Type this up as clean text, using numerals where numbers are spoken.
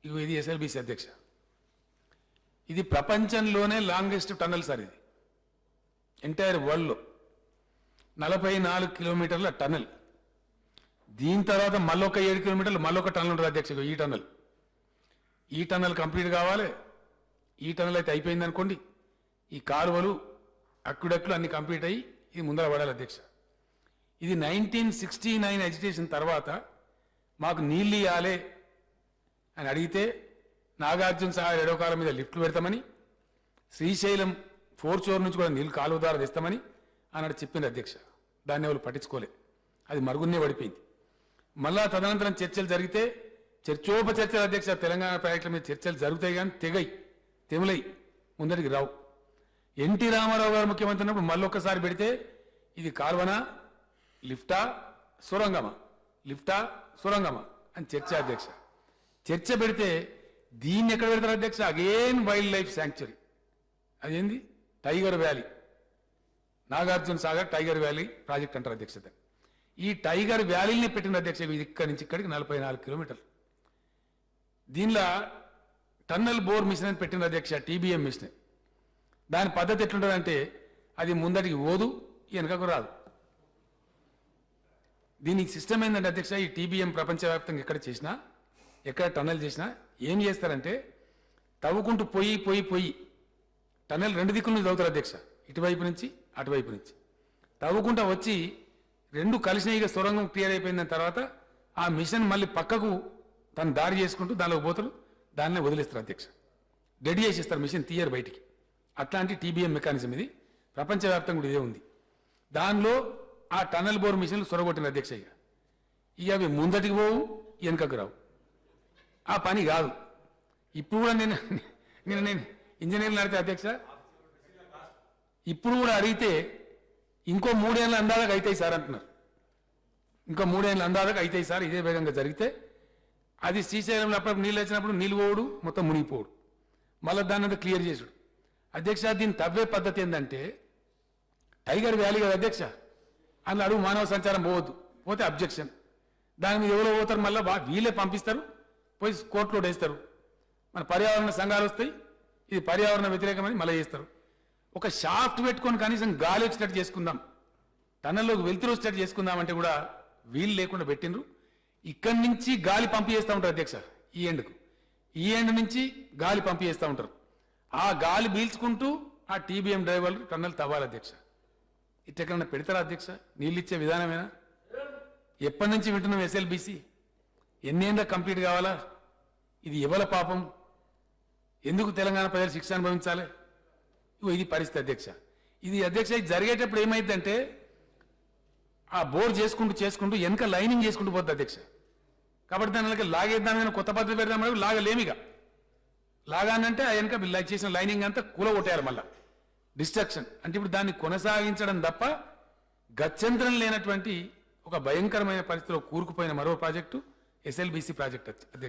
ఇగో ఇది ఎస్ఎల్బిసి అధ్యక్ష. ఇది ప్రపంచంలోనే లాంగెస్ట్ టన్నల్ సార్. ఇది ఎంటైర్ వరల్డ్లో 44 కిలోమీటర్ల టన్నల్. దీని తర్వాత మళ్ళొక 7 కిలోమీటర్లు మళ్ళొక టన్నల్ ఉంటుంది అధ్యక్ష. ఈ టన్నల్ కంప్లీట్ కావాలి. ఈ టన్నల్ అయితే అయిపోయింది అనుకోండి, ఈ కాలువలు అక్కుడక్కులు అన్ని కంప్లీట్ అయ్యి ఇది ముందర పడాలి అధ్యక్ష. ఇది 1969 అజిటేషన్ తర్వాత మాకు నీళ్ళు ఇవ్వాలి అని అడిగితే నాగార్జున సాగర్ ఎడవకాల మీద లిఫ్ట్లు పెడతామని, శ్రీశైలం 4 చోర్ నుంచి కూడా నీళ్ళు కాలువ ద్వారా తెస్తామని అన్నాడు చెప్పింది అధ్యక్ష. దాన్ని ఎవరు పట్టించుకోలే, అది మరుగున్నే పడిపోయింది. మళ్ళా తదనంతరం చర్చలు జరిగితే చర్చోపచర్చలు అధ్యక్ష. తెలంగాణ ప్రాజెక్టుల మీద చర్చలు జరుగుతాయి కానీ తెములై ముందరికి రావు. ఎన్టీ రామారావు గారు ముఖ్యమంత్రి ఉన్నప్పుడు మళ్ళొక్కసారి పెడితే ఇది కాల్వనా లిఫ్టా సొరంగమా అని చర్చ అధ్యక్ష. చర్చ పెడితే దీన్ని ఎక్కడ పెడతారు అధ్యక్ష? Again wildlife sanctuary. అదేంది tiger valley, Nagarjuna Sagar tiger valley project అంటారు అధ్యక్ష. ఈ టైగర్ వ్యాలీని పెట్టిన అధ్యక్ష. ఇది ఇక్కడి నుంచి ఇక్కడికి 44 కిలోమీటర్లు. దీనిలో టన్నల్ బోర్ మిషన్ అని పెట్టిన అధ్యక్ష, టీబీఎం మిషన్. దాని పద్ధతి ఎట్లుంటుందంటే అది ముందటికి ఓదు, వెనకకు రాదు. దీనికి సిస్టమ్ ఏంటంటే అధ్యక్ష, ఈ టీబీఎం ప్రపంచవ్యాప్తంగా ఎక్కడ టన్నల్ చేసినా ఏం చేస్తారంటే తవ్వుకుంటూ పోయి టన్నల్ 2 దిక్కుల నుంచి తవ్వుతారు అధ్యక్ష. ఇటువైపు నుంచి అటువైపు నుంచి తవ్వుకుంటా వచ్చి 2 కలిసిన ఇక సొరంగం క్లియర్ అయిపోయిన తర్వాత ఆ మిషన్ మళ్ళీ పక్కకు తను దారి చేసుకుంటూ దానిలోకి పోతారు, దాన్నే వదిలేస్తారు అధ్యక్ష. డెడ్ చేసిస్తారు, మిషన్ తీయరు బయటికి. అట్లాంటి టీబీఎం మెకానిజం ఇది. ప్రపంచవ్యాప్తంగా కూడా ఇదే ఉంది. దానిలో ఆ టన్నల్ బోర్ మిషన్లు సొరగొట్టిన అధ్యక్ష. ఇక అవి ముందటికి పోవు, వెనుకకు రావు. ఆ పని కాదు. ఇప్పుడు కూడా నేను ఇంజనీర్లు నడితే అధ్యక్ష, ఇప్పుడు కూడా అడిగితే ఇంకో 3 ఏళ్ళ అందాలకు అవుతాయి సార్ అంటున్నారు. ఇంకో 3 ఏళ్ళ అందాలకు అవుతాయి సార్ ఇదే వేగంగా జరిగితే. అది శ్రీశైలంలో అప్పుడు నీళ్ళు వచ్చినప్పుడు నీళ్ళు పోవుడు, మొత్తం మునిగిపోవుడు, మళ్ళీ దాన్ని అంతా క్లియర్ చేసుడు అధ్యక్ష. దీన్ని తవ్వే పద్ధతి ఏంటంటే టైగర్ వ్యాలీ కదా అధ్యక్ష, అందులో అడుగు మానవ సంచారం పోవద్దు, పోతే అబ్జెక్షన్. దాని మీద ఎవరో పోతారు, మళ్ళీ వీళ్ళే పంపిస్తారు, పోయి కోర్టులో వేస్తారు. మన పర్యావరణ సంఘాలు వస్తాయి, ఇది పర్యావరణ వ్యతిరేకమని మళ్ళీ చేస్తారు. ఒక షాఫ్ట్ పెట్టుకొని కనీసం గాలి వచ్చేటట్టు చేసుకుందాం, టన్నల్లోకి వెళ్తురు వచ్చేటట్టు చేసుకుందాం అంటే కూడా వీలు లేకుండా పెట్టిండ్రు. ఇక్కడి నుంచి గాలి పంపి చేస్తూ ఉంటారు అధ్యక్ష. ఈ ఎండ్ నుంచి గాలి పంపి చేస్తూ ఉంటారు. ఆ గాలి పీల్చుకుంటూ ఆ టీబీఎం డ్రైవర్లు టన్నల్ తవ్వాలి అధ్యక్ష. ఇట్టెక్కడన్నా పెడతారా అధ్యక్ష? నీళ్ళు ఇచ్చే విధానమేనా? ఎప్పటి నుంచి వింటున్నాం ఎస్ఎల్బిసి? ఎన్నేందా కంప్లీట్ కావాలా? ఇది ఎవల పాపం? ఎందుకు తెలంగాణ ప్రజలు శిక్ష అనుభవించాలి? ఇది పరిస్థితి అధ్యక్ష. ఇది అధ్యక్ష ఇది జరిగేటప్పుడు ఏమైందంటే ఆ బోర్ చేసుకుంటూ వెనక లైనింగ్ చేసుకుంటూ పోద్ది అధ్యక్ష. కాబట్టి దాని లాగేద్దామని కొత్త పద్ధతి పెడదామని లాగలేమిగా. లాగానంటే ఆ వెనక చేసిన లైనింగ్ అంతా కూలగొట్టారు మళ్ళా. డిస్ట్రక్షన్ అంటే ఇప్పుడు దాన్ని కొనసాగించడం తప్ప గత్యంతరం లేనటువంటి ఒక భయంకరమైన పరిస్థితిలో కూరుకుపోయిన మరో ప్రాజెక్టు ఎస్ఎల్బిసి ప్రాజెక్ట్ అధ్యక్ష.